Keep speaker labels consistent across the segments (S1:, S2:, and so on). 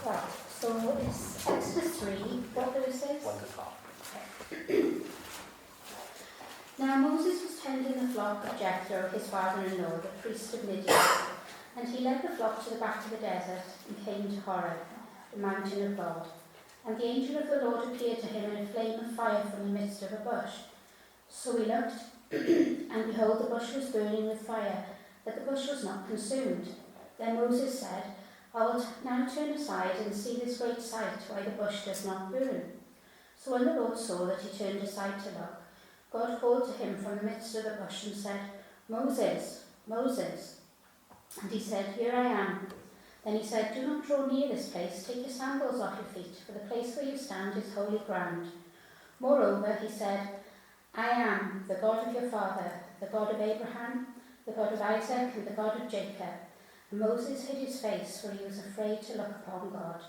S1: Right, so it's Exodus 3, what verses?
S2: 1 to 12.
S1: Now Moses was tending the flock of Jethro, his father-in-law, the priest of Midian, and he led the flock to the back of the desert and came to Horeb, the mountain of God. And the angel of the Lord appeared to him in a flame of fire from the midst of a bush. So he looked, and behold, the bush was burning with fire, but the bush was not consumed. Then Moses said, I will now turn aside and see this great sight, why the bush does not burn. So when the Lord saw that he turned aside to look, God called to him from the midst of the bush and said, Moses, Moses. And he said, Here I am. Then he said, Do not draw near this place, take your sandals off your feet, for the place where you stand is holy ground. Moreover, he said, I am the God of your father, the God of Abraham, the God of Isaac, and the God of Jacob. And Moses hid his face, for he was afraid to look upon God.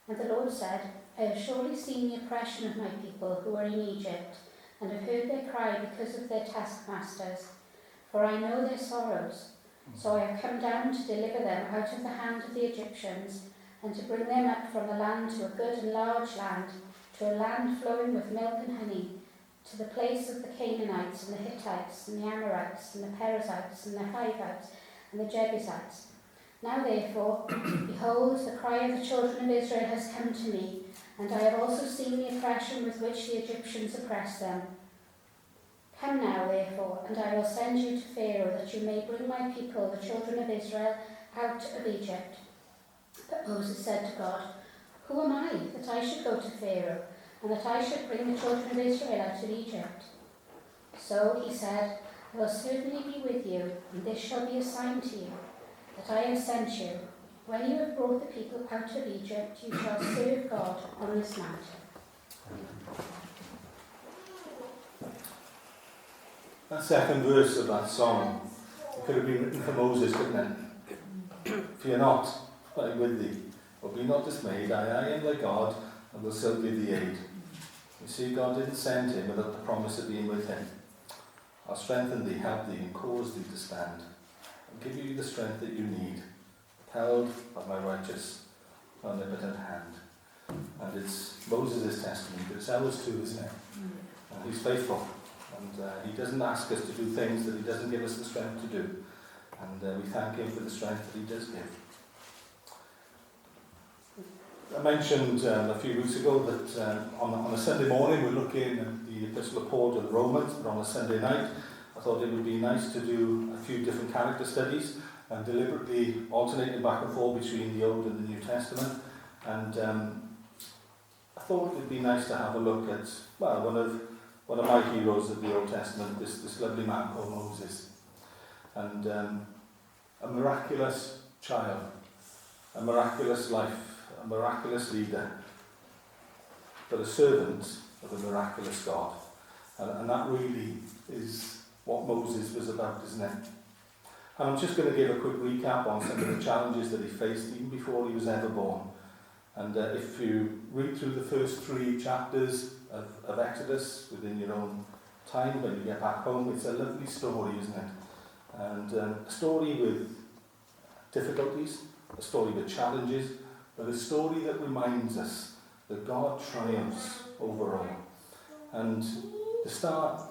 S1: And the Lord said, I have surely seen the oppression of my people who are in Egypt, and have heard their cry because of their taskmasters. For I know their sorrows. So I have come down to deliver them out of the hand of the Egyptians, and to bring them up from the land to a good and large land, to a land flowing with milk and honey, to the place of the Canaanites and the Hittites and the Amorites and the Perizzites and the Hivites and the Jebusites. Now therefore, behold, the cry of the children of Israel has come to me, and I have also seen the oppression with which the Egyptians oppress them. Come now, therefore, and I will send you to Pharaoh, that you may bring my people, the children of Israel, out of Egypt. But Moses said to God, Who am I, that I should go to Pharaoh, and that I should bring the children of Israel out of Egypt? So he said, I will certainly be with you, and this shall be a sign to you, that I have sent you. When you have brought the people out of Egypt, you shall serve God on this mountain.
S3: That second verse of that song, it could have been written for Moses, couldn't it? Fear not, I am with thee, but be not dismayed, I am thy God, and will still give thee aid. You see, God didn't send him without the promise of being with him. I'll strengthen thee, help thee, and cause thee to stand, and give you the strength that you need, upheld by my righteous, omnipotent hand. And it's Moses' testimony, but it's ours too, isn't it? And he's faithful. And he doesn't ask us to do things that he doesn't give us the strength to do. And we thank him for the strength that he does give. I mentioned a few weeks ago that on a Sunday morning we're looking at the Epistle of Paul to the Romans, but on a Sunday night I thought it would be nice to do a few different character studies and deliberately alternating back and forth between the Old and the New Testament. And I thought it would be nice to have a look at, well, one of my heroes of the Old Testament, this lovely man called Moses. And a miraculous child, a miraculous life, a miraculous leader, but a servant of a miraculous God. And that really is what Moses was about, isn't it? And I'm just going to give a quick recap on some of the challenges that he faced even before he was ever born. And if you read through the first 3 chapters of Exodus within your own time when you get back home, it's a lovely story, isn't it? And a story with difficulties, a story with challenges, but a story that reminds us that God triumphs over all. And the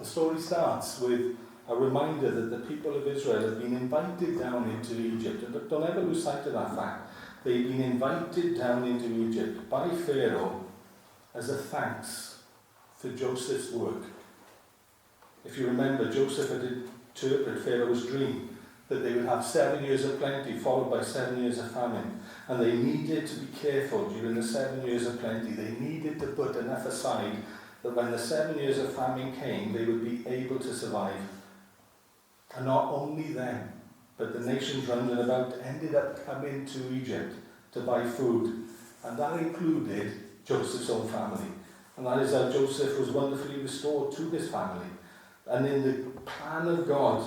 S3: story starts with a reminder that the people of Israel have been invited down into Egypt. And don't ever lose sight of that fact. They've been invited down into Egypt by Pharaoh as a thanks for Joseph's work. If you remember, Joseph had interpreted Pharaoh's dream that they would have 7 years of plenty followed by 7 years of famine. And they needed to be careful during the 7 years of plenty. They needed to put enough aside that when the 7 years of famine came, they would be able to survive. And not only them, but the nations round and about ended up coming to Egypt to buy food. And that included Joseph's own family. And that is how Joseph was wonderfully restored to his family. And in the plan of God,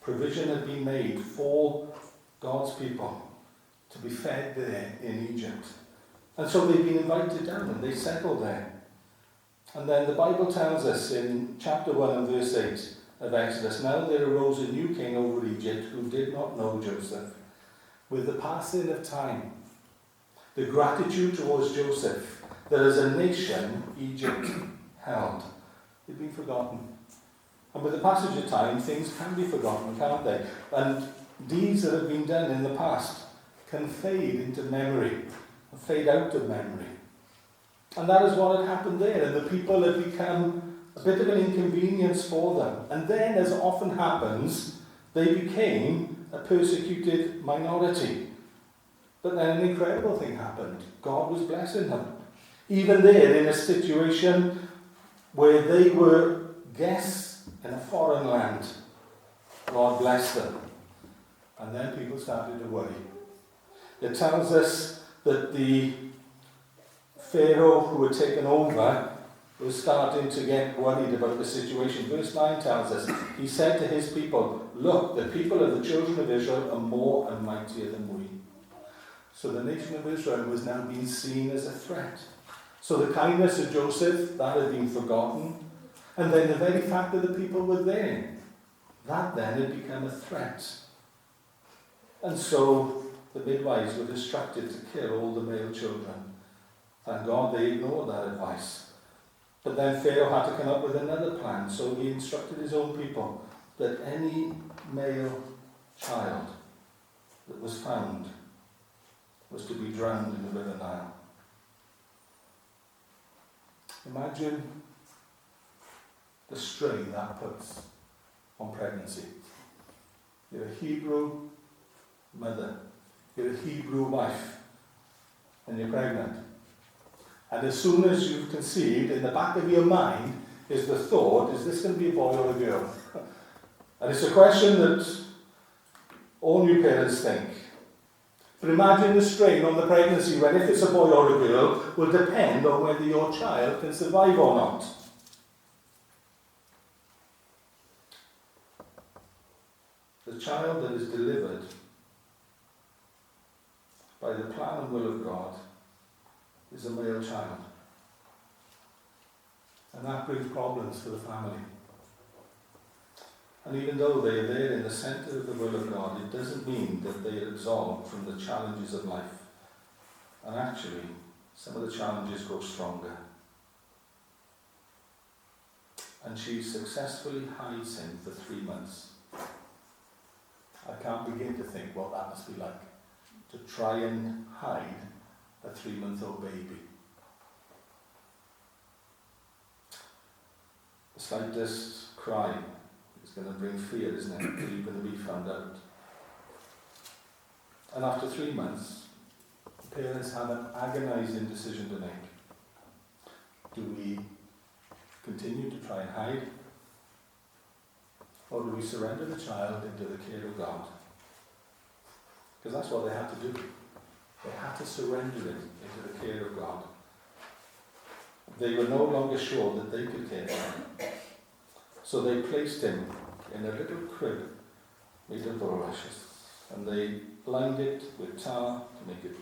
S3: provision had been made for God's people to be fed there in Egypt. And so they've been invited down and they settled there. And then the Bible tells us in chapter 1 and verse 8 of Exodus, now there arose a new king over Egypt who did not know Joseph. With the passing of time, the gratitude towards Joseph that as a nation Egypt held. They'd been forgotten. And with the passage of time, things can be forgotten, can't they? And deeds that have been done in the past can fade into memory, and fade out of memory. And that is what had happened there, and the people had become a bit of an inconvenience for them. And then, as often happens, they became a persecuted minority. But then an incredible thing happened. God was blessing them. Even there, in a situation where they were guests in a foreign land, God blessed them. And then people started to worry. It tells us that the Pharaoh who had taken over was starting to get worried about the situation. Verse 9 tells us, he said to his people, look, the people of the children of Israel are more and mightier than we. So the nation of Israel was now being seen as a threat. So the kindness of Joseph, that had been forgotten. And then the very fact that the people were there, that then had become a threat. And so the midwives were instructed to kill all the male children. Thank God they ignored that advice. But then Pharaoh had to come up with another plan, so he instructed his own people that any male child that was found was to be drowned in the river Nile. Imagine the strain that puts on pregnancy. You're a Hebrew mother, you're a Hebrew wife, and you're pregnant. And as soon as you've conceived, in the back of your mind is the thought, is this going to be a boy or a girl? And it's a question that all new parents think. But imagine the strain on the pregnancy when, if it's a boy or a girl, will depend on whether your child can survive or not. The child that is delivered by the plan and will of God is a male child. And that brings problems for the family. And even though they are there in the centre of the will of God, it doesn't mean that they are absolved from the challenges of life. And actually, some of the challenges grow stronger. And she successfully hides him for 3 months. I can't begin to think what that must be like, to try and hide a 3-month-old baby. The slightest cry is going to bring fear, isn't it? That you're going to be found out. And after 3 months, parents have an agonizing decision to make. Do we continue to try and hide? Or do we surrender the child into the care of God? Because that's what they had to do. They had to surrender it into the care of God. They were no longer sure that they could care for him. So they placed him in a little crib made of bulrushes. And they lined it with tar to make it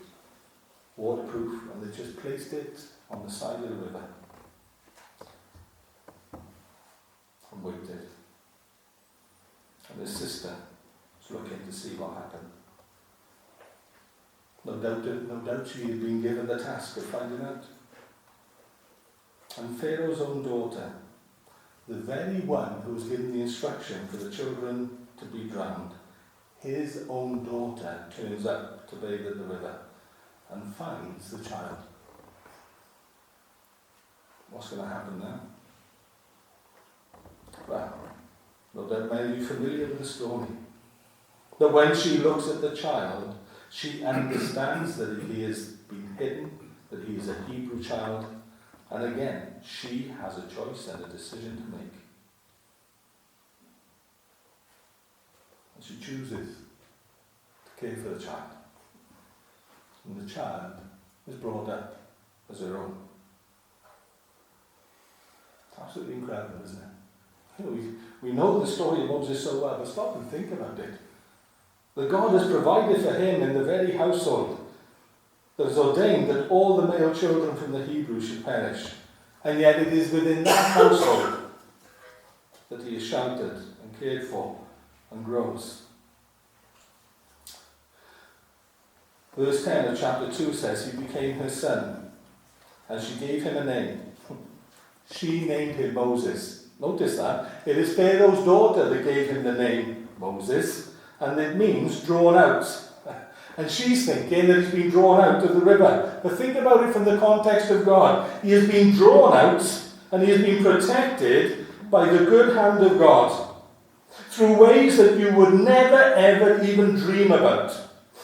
S3: waterproof. And they just placed it on the side of the river. And waited. And his sister was looking to see what happened. No doubt she had been given the task of finding out. And Pharaoh's own daughter, the very one who was given the instruction for the children to be drowned, his own daughter turns up to bathe at the river and finds the child. What's going to happen now? Well, no doubt many of you familiar with the story. That when she looks at the child, she understands that he has been hidden, that he is a Hebrew child, and again, she has a choice and a decision to make. And she chooses to care for the child. And the child is brought up as her own. It's absolutely incredible, isn't it? You know, we know the story of Moses so well, but stop and think about it. That God has provided for him in the very household that has ordained that all the male children from the Hebrews should perish. And yet it is within that household that he is sheltered and cared for and grows. Verse 10 of chapter 2 says, he became her son, and she gave him a name. She named him Moses. Notice that. It is Pharaoh's daughter that gave him the name Moses, and it means drawn out. And she's thinking that he's been drawn out of the river. But think about it from the context of God. He has been drawn out, and he has been protected by the good hand of God through ways that you would never ever even dream about.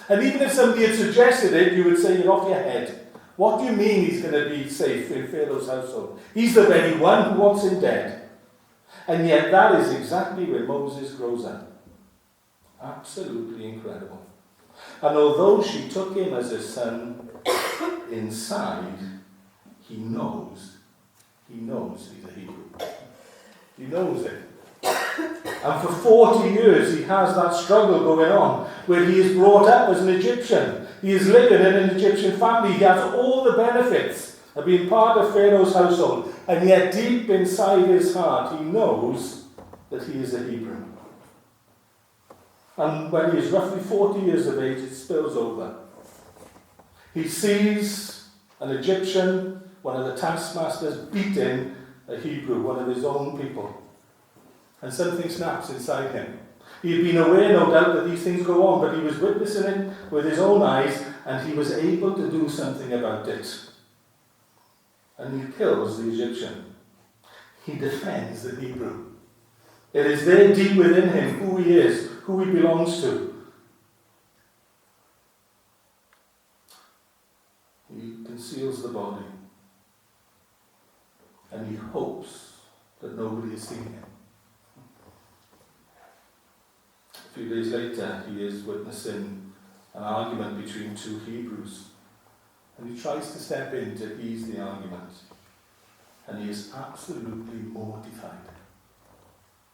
S3: And even if somebody had suggested it, you would say, you're off your head. What do you mean he's going to be safe in Pharaoh's household? He's the very one who wants him dead. And yet that is exactly where Moses grows up. Absolutely incredible. And although she took him as a son, inside, he knows he's a Hebrew. He knows it. And for 40 years he has that struggle going on, where he is brought up as an Egyptian. He is living in an Egyptian family. He has all the benefits of being part of Pharaoh's household. And yet deep inside his heart, he knows that he is a Hebrew. And when he is roughly 40 years of age, it spills over. He sees an Egyptian, one of the taskmasters, beating a Hebrew, one of his own people. And something snaps inside him. He had been aware, no doubt, that these things go on, but he was witnessing it with his own eyes, and he was able to do something about it. And he kills the Egyptian. He defends the Hebrew. It is there deep within him who he is, who he belongs to. He conceals the body. And he hopes that nobody has seen him. A few days later, he is witnessing an argument between two Hebrews. And he tries to step in to ease the argument. And he is absolutely mortified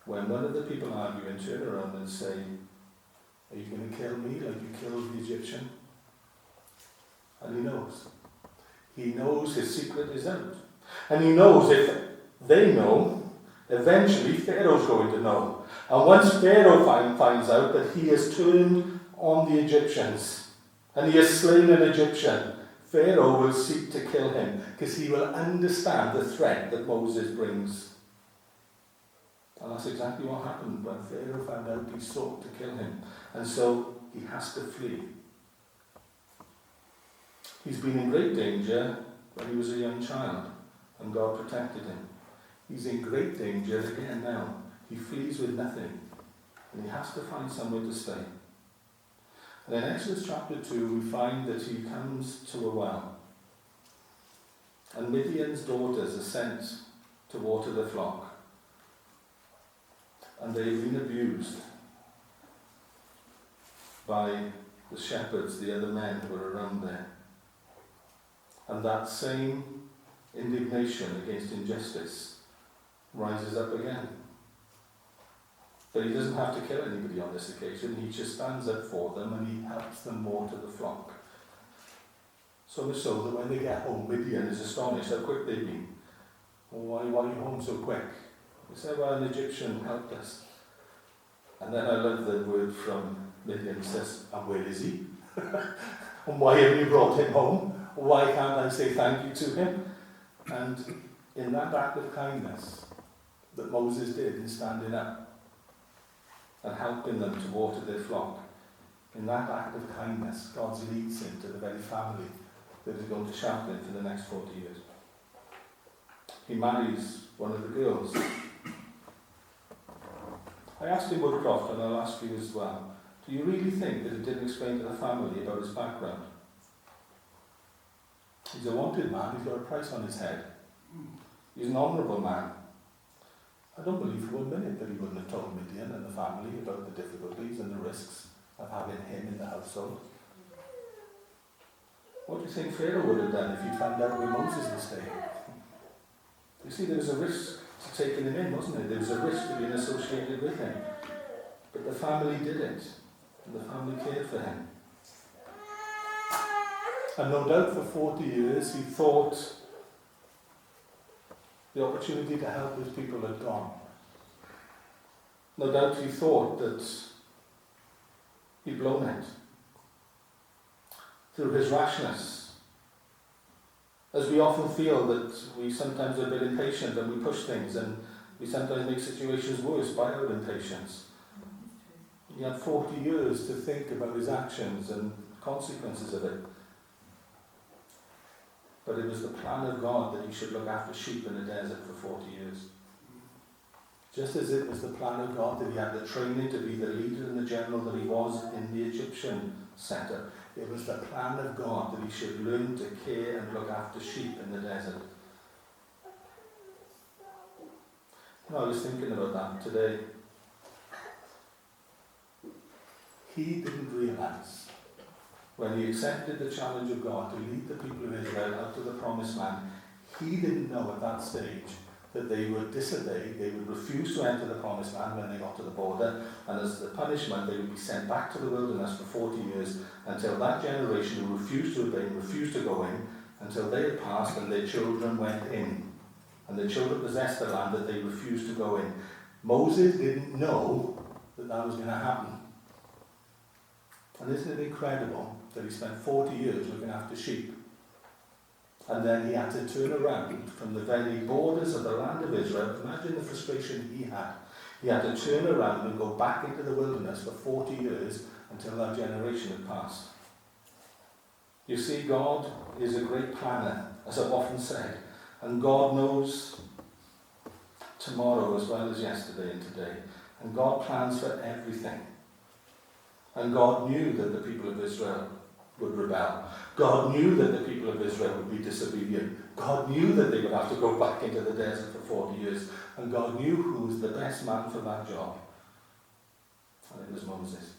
S3: when one of the people arguing turn around and say, are you going to kill me like you killed the Egyptian? And he knows. He knows his secret is out. And he knows if they know, eventually Pharaoh's going to know. And once Pharaoh finds out that he has turned on the Egyptians and he has slain an Egyptian, Pharaoh will seek to kill him because he will understand the threat that Moses brings. And that's exactly what happened when Pharaoh found out he sought to kill him. And so he has to flee. He's been in great danger when he was a young child, and God protected him. He's in great danger again now. He flees with nothing, and he has to find somewhere to stay. And in Exodus chapter 2, we find that he comes to a well. And Midian's daughters are sent to water the flock. And they've been abused by the shepherds, the other men who are around there. And that same indignation against injustice rises up again. But he doesn't have to kill anybody on this occasion. He just stands up for them and he helps them water the flock. So much so that when they get home, Midian is astonished how quick they've been. Well, why are you home so quick? They say, well, an Egyptian helped us. And then I love the word from Midian. It says, and where is he? And why have you brought him home? Why can't I say thank you to him? And in that act of kindness that Moses did in standing up and helping them to water their flock, in that act of kindness, God leads him to the very family that is going to shepherd him for the next 40 years. He marries one of the girls. I asked him, Woodcroft, and I'll ask you as well, do you really think that he didn't explain to the family about his background? He's a wanted man, he's got a price on his head. He's an honourable man. I don't believe for 1 minute that he wouldn't have told Midian and the family about the difficulties and the risks of having him in the household. What do you think Pharaoh would have done if he'd found out where Moses was staying? You see, there was a risk to taking him in, wasn't there? There was a risk to being associated with him. But the family did it, and the family cared for him. And no doubt for 40 years he thought the opportunity to help his people had gone. No doubt he thought that he'd blown it. through his rashness. As we often feel that we sometimes are a bit impatient and we push things, and we sometimes make situations worse by our impatience. He had 40 years to think about his actions and consequences of it. But it was the plan of God that he should look after sheep in the desert for 40 years. Just as it was the plan of God that he had the training to be the leader and the general that he was in the Egyptian sector, it was the plan of God that he should learn to care and look after sheep in the desert. You know, I was thinking about that today. He didn't realise, when he accepted the challenge of God to lead the people of Israel out to the promised land, he didn't know at that stage that they would disobey, they would refuse to enter the promised land when they got to the border, and as the punishment they would be sent back to the wilderness for 40 years until that generation who refused to obey, refused to go in, until they had passed and their children went in. And the children possessed the land that they refused to go in. Moses didn't know that that was going to happen. And isn't it incredible that he spent 40 years looking after sheep? And then he had to turn around from the very borders of the land of Israel. Imagine the frustration he had. He had to turn around and go back into the wilderness for 40 years until that generation had passed. You see, God is a great planner, as I've often said. And God knows tomorrow as well as yesterday and today. And God plans for everything. And God knew that the people of Israel would rebel. God knew that the people of Israel would be disobedient. God knew that they would have to go back into the desert for 40 years. And God knew who was the best man for that job. And it was Moses.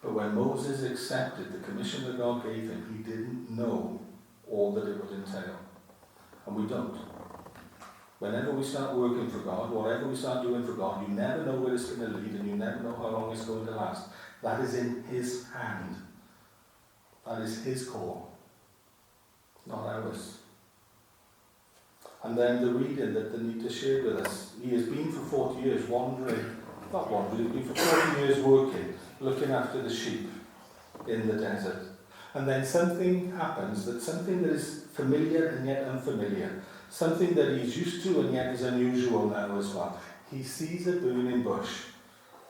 S3: But when Moses accepted the commission that God gave him, he didn't know all that it would entail. And we don't. Whenever we start working for God, whatever we start doing for God, you never know where it's going to lead and you never know how long it's going to last. That is in his hand. That is his call, not ours. And then the reading that Anita shared with us, he has been for 40 years he's been for 40 years working, looking after the sheep in the desert. And then something happens, something that is familiar and yet unfamiliar, something that he's used to and yet is unusual now as well. He sees a burning bush.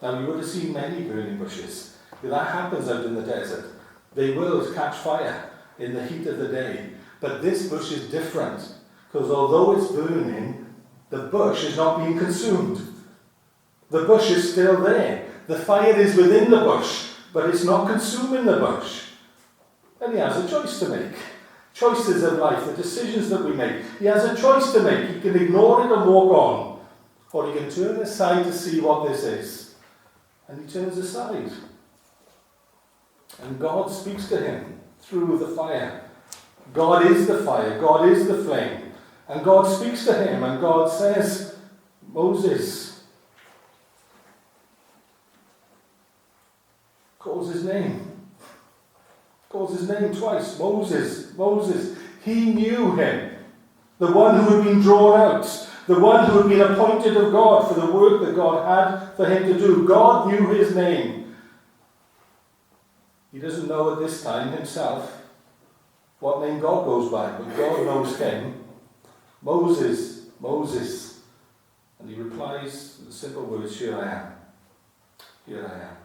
S3: Now, you would have seen many burning bushes. If that happens out in the desert, they will catch fire in the heat of the day. But this bush is different, because although it's burning, the bush is not being consumed. The bush is still there. The fire is within the bush, but it's not consuming the bush. And he has a choice to make. Choices of life, the decisions that we make. He has a choice to make. He can ignore it and walk on. Or he can turn aside to see what this is. And he turns aside. And God speaks to him through the fire. God is the fire. God is the flame. And God speaks to him and God says, Moses. Calls his name. Calls his name twice. Moses, Moses. He knew him. The one who had been drawn out. The one who had been appointed of God for the work that God had for him to do. God knew his name. He doesn't know at this time himself what name God goes by, but God knows him. Moses, Moses. And he replies with the simple words, here I am. Here I am.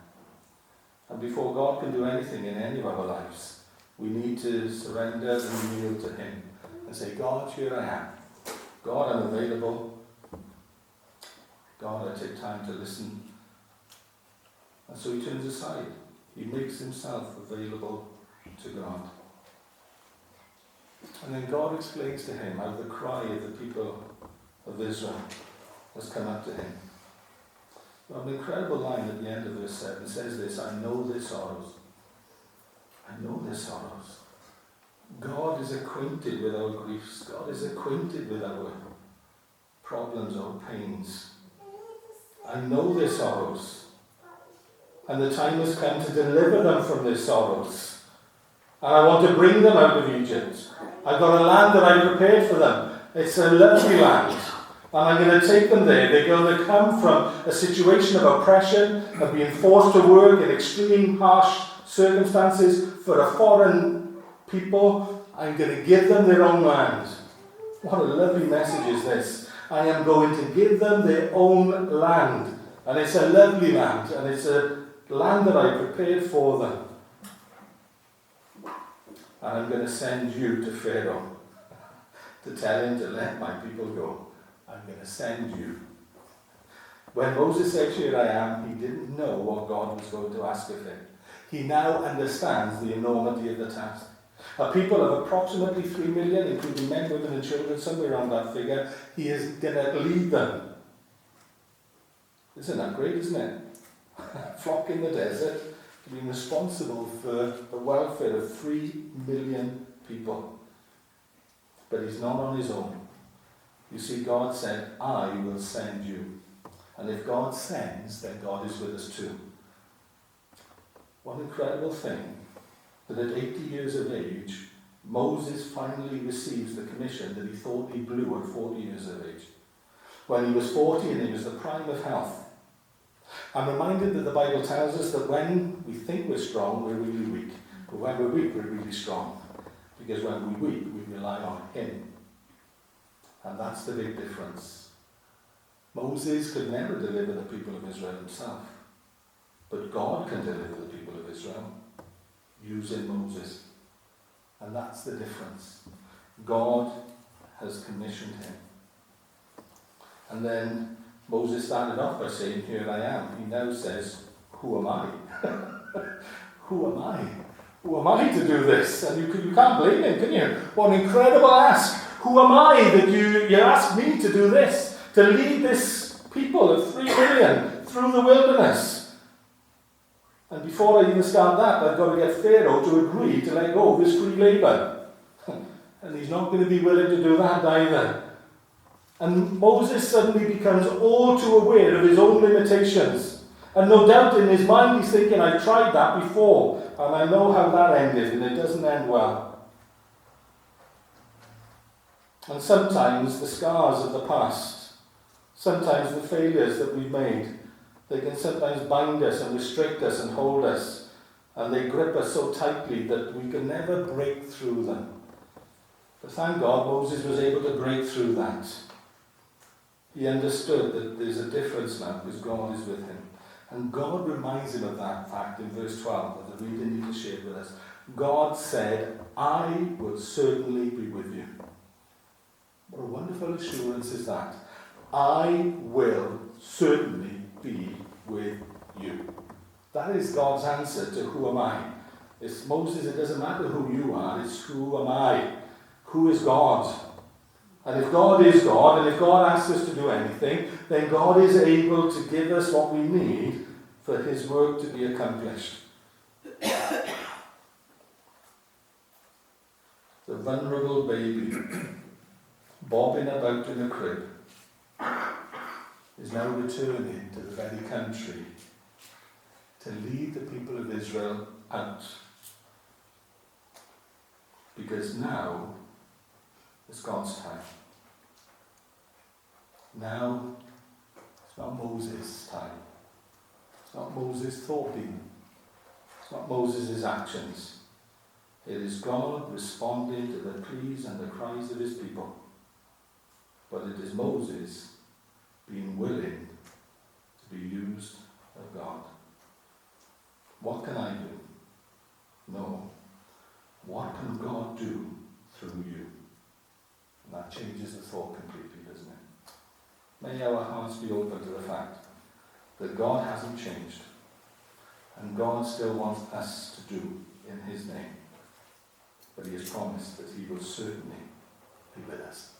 S3: And before God can do anything in any of our lives, we need to surrender and yield to him and say, God, here I am. God, I'm available. God, I take time to listen. And so he turns aside. He makes himself available to God. And then God explains to him how the cry of the people of Israel has come up to him. Well, an incredible line at the end of verse 7 says this, I know their sorrows. I know their sorrows. God is acquainted with our griefs. God is acquainted with our problems, our pains. I know their sorrows. And the time has come to deliver them from their sorrows. And I want to bring them out of Egypt. I've got a land that I prepared for them. It's a lovely land. And I'm going to take them there. They're going to come from a situation of oppression, of being forced to work in extreme, harsh circumstances, for a foreign people, I'm going to give them their own land. What a lovely message is this. I am going to give them their own land. And it's a lovely land, and it's a land that I prepared for them. And I'm going to send you to Pharaoh to tell him to let my people go. I'm going to send you. When Moses said, "Here I am," he didn't know what God was going to ask of him. He now understands the enormity of the task. A people of approximately 3 million, including men, women and children, somewhere around that figure, he is going to lead them. Isn't that great, isn't it? Flock in the desert, being responsible for the welfare of 3 million people. But he's not on his own. You see, God said, "I will send you." And if God sends, then God is with us too. What an incredible thing that at 80 years of age, Moses finally receives the commission that he thought he blew at 40 years of age. When he was 40 and he was the prime of health. I'm reminded that the Bible tells us that when we think we're strong, we're really weak. But when we're weak, we're really strong. Because when we're weak, we rely on him. And that's the big difference. Moses could never deliver the people of Israel himself. But God can deliver the people of Israel using Moses. And that's the difference. God has commissioned him. And then Moses started off by saying, "Here I am." He now says, "Who am I?" Who am I? Who am I to do this? And you can't blame him, can you? What an incredible ask. Who am I that you ask me to do this? To lead this people of 3 million through the wilderness. And before I even start that, I've got to get Pharaoh to agree to let go of his free labour. And he's not going to be willing to do that either. And Moses suddenly becomes all too aware of his own limitations. And no doubt in his mind he's thinking, "I've tried that before, and I know how that ended, and it doesn't end well." And sometimes the scars of the past, sometimes the failures that we've made, they can sometimes bind us and restrict us and hold us. And they grip us so tightly that we can never break through them. But thank God Moses was able to break through that. He understood that there's a difference now because God is with him. And God reminds him of that fact in verse 12 that the reader needs to share with us. God said, "I will certainly be with you." What a wonderful assurance is that. I will certainly be with you. That is God's answer to who am I. It's Moses, it doesn't matter who you are, it's who am I. Who is God? And if God is God, and if God asks us to do anything, then God is able to give us what we need for his work to be accomplished. The vulnerable baby, bobbing about in a crib, is now returning to the very country to lead the people of Israel out. Because now it's God's time. Now it's not Moses' time. It's not Moses' thoughting. It's not Moses' actions. It is God responding to the pleas and the cries of his people. But it is Moses being willing to be used of God. What can I do? No. What can God do through you? And that changes the thought completely, doesn't it? May our hearts be open to the fact that God hasn't changed. And God still wants us to do in his name. But he has promised that he will certainly be with us.